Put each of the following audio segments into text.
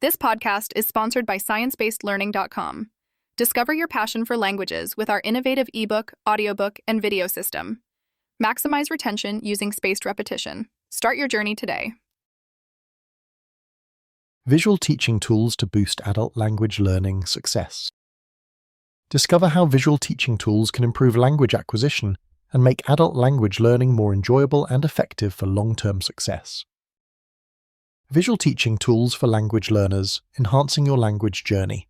This podcast is sponsored by ScienceBasedLearning.com. Discover your passion for languages with our innovative ebook, audiobook, and video system. Maximize retention using spaced repetition. Start your journey today. Visual teaching tools to boost adult language learning success. Discover how visual teaching tools can improve language acquisition and make adult language learning more enjoyable and effective for long-term success. Visual teaching tools for language learners, enhancing your language journey.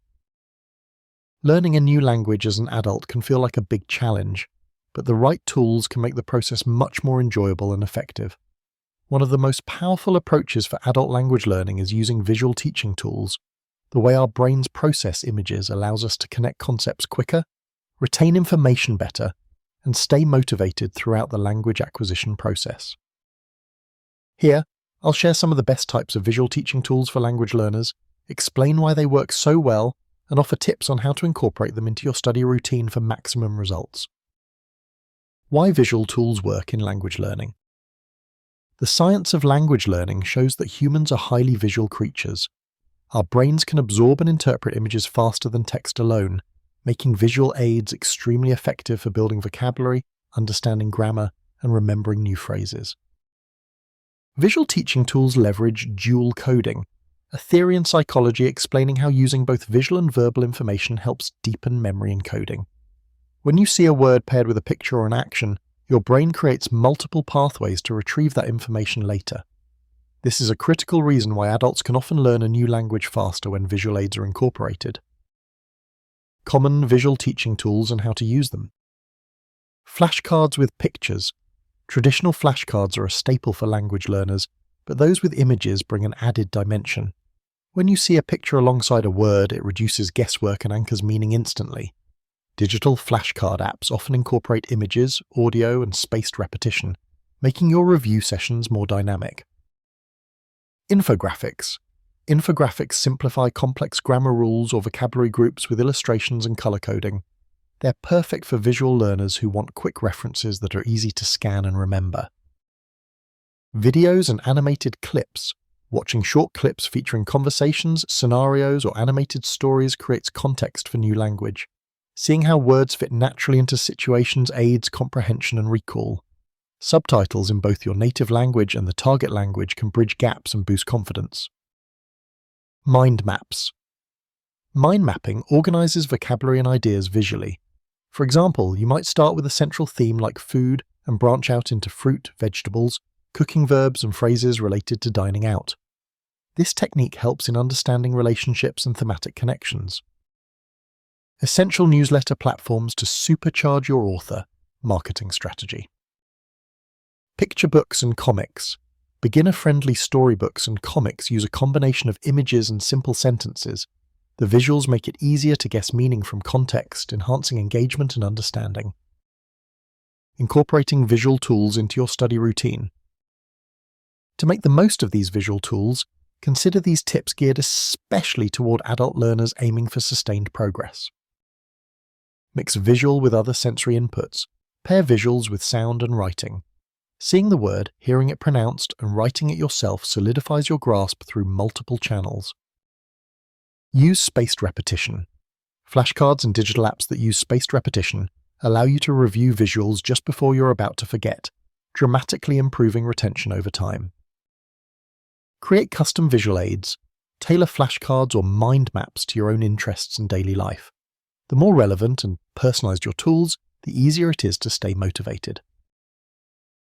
Learning a new language as an adult can feel like a big challenge, but the right tools can make the process much more enjoyable and effective. One of the most powerful approaches for adult language learning is using visual teaching tools. The way our brains process images allows us to connect concepts quicker, retain information better, and stay motivated throughout the language acquisition process. Here, I'll share some of the best types of visual teaching tools for language learners, explain why they work so well, and offer tips on how to incorporate them into your study routine for maximum results. Why visual tools work in language learning. The science of language learning shows that humans are highly visual creatures. Our brains can absorb and interpret images faster than text alone, making visual aids extremely effective for building vocabulary, understanding grammar, and remembering new phrases. Visual teaching tools leverage dual coding, a theory in psychology explaining how using both visual and verbal information helps deepen memory encoding. When you see a word paired with a picture or an action, your brain creates multiple pathways to retrieve that information later. This is a critical reason why adults can often learn a new language faster when visual aids are incorporated. Common visual teaching tools and how to use them. Flashcards with pictures. Traditional flashcards are a staple for language learners, but those with images bring an added dimension. When you see a picture alongside a word, it reduces guesswork and anchors meaning instantly. Digital flashcard apps often incorporate images, audio, and spaced repetition, making your review sessions more dynamic. Infographics. Infographics simplify complex grammar rules or vocabulary groups with illustrations and color coding. They're perfect for visual learners who want quick references that are easy to scan and remember. Videos and animated clips. Watching short clips featuring conversations, scenarios, or animated stories creates context for new language. Seeing how words fit naturally into situations aids comprehension and recall. Subtitles in both your native language and the target language can bridge gaps and boost confidence. Mind maps. Mind mapping organizes vocabulary and ideas visually. For example, you might start with a central theme like food and branch out into fruit, vegetables, cooking verbs and phrases related to dining out. This technique helps in understanding relationships and thematic connections. Essential newsletter platforms to supercharge your author marketing strategy. Picture books and comics. Beginner-friendly storybooks and comics use a combination of images and simple sentences. The visuals make it easier to guess meaning from context, enhancing engagement and understanding. Incorporating visual tools into your study routine. To make the most of these visual tools, consider these tips geared especially toward adult learners aiming for sustained progress. Mix visual with other sensory inputs. Pair visuals with sound and writing. Seeing the word, hearing it pronounced, and writing it yourself solidifies your grasp through multiple channels. Use spaced repetition. Flashcards and digital apps that use spaced repetition allow you to review visuals just before you're about to forget, dramatically improving retention over time. Create custom visual aids. Tailor flashcards or mind maps to your own interests and daily life. The more relevant and personalized your tools, the easier it is to stay motivated.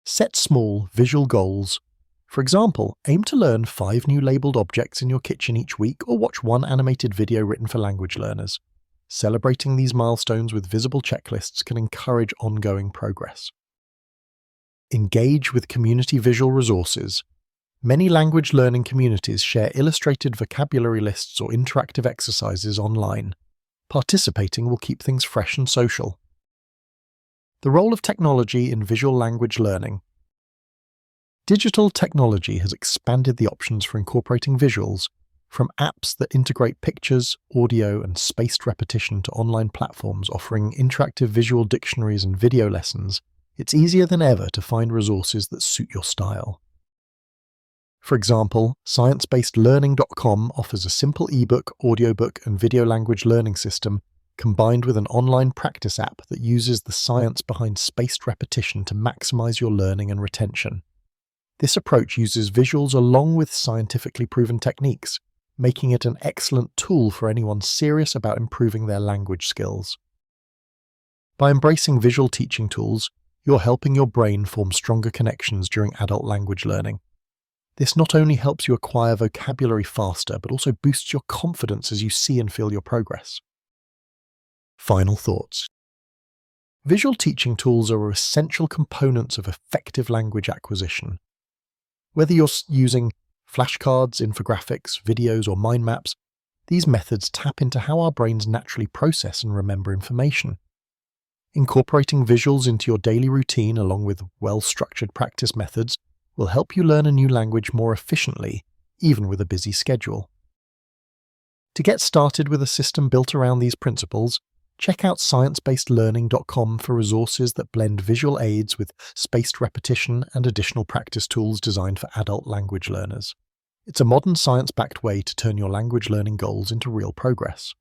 Set small, visual goals. For example, aim to learn 5 new labeled objects in your kitchen each week or watch 1 animated video written for language learners. Celebrating these milestones with visible checklists can encourage ongoing progress. Engage with community visual resources. Many language learning communities share illustrated vocabulary lists or interactive exercises online. Participating will keep things fresh and social. The role of technology in visual language learning. Digital technology has expanded the options for incorporating visuals, from apps that integrate pictures, audio, and spaced repetition to online platforms offering interactive visual dictionaries and video lessons. It's easier than ever to find resources that suit your style. For example, ScienceBasedLearning.com offers a simple ebook, audiobook, and video language learning system combined with an online practice app that uses the science behind spaced repetition to maximize your learning and retention. This approach uses visuals along with scientifically proven techniques, making it an excellent tool for anyone serious about improving their language skills. By embracing visual teaching tools, you're helping your brain form stronger connections during adult language learning. This not only helps you acquire vocabulary faster, but also boosts your confidence as you see and feel your progress. Final thoughts. Visual teaching tools are essential components of effective language acquisition. Whether you're using flashcards, infographics, videos, or mind maps, these methods tap into how our brains naturally process and remember information. Incorporating visuals into your daily routine along with well-structured practice methods will help you learn a new language more efficiently, even with a busy schedule. To get started with a system built around these principles, check out ScienceBasedLearning.com for resources that blend visual aids with spaced repetition and additional practice tools designed for adult language learners. It's a modern science-backed way to turn your language learning goals into real progress.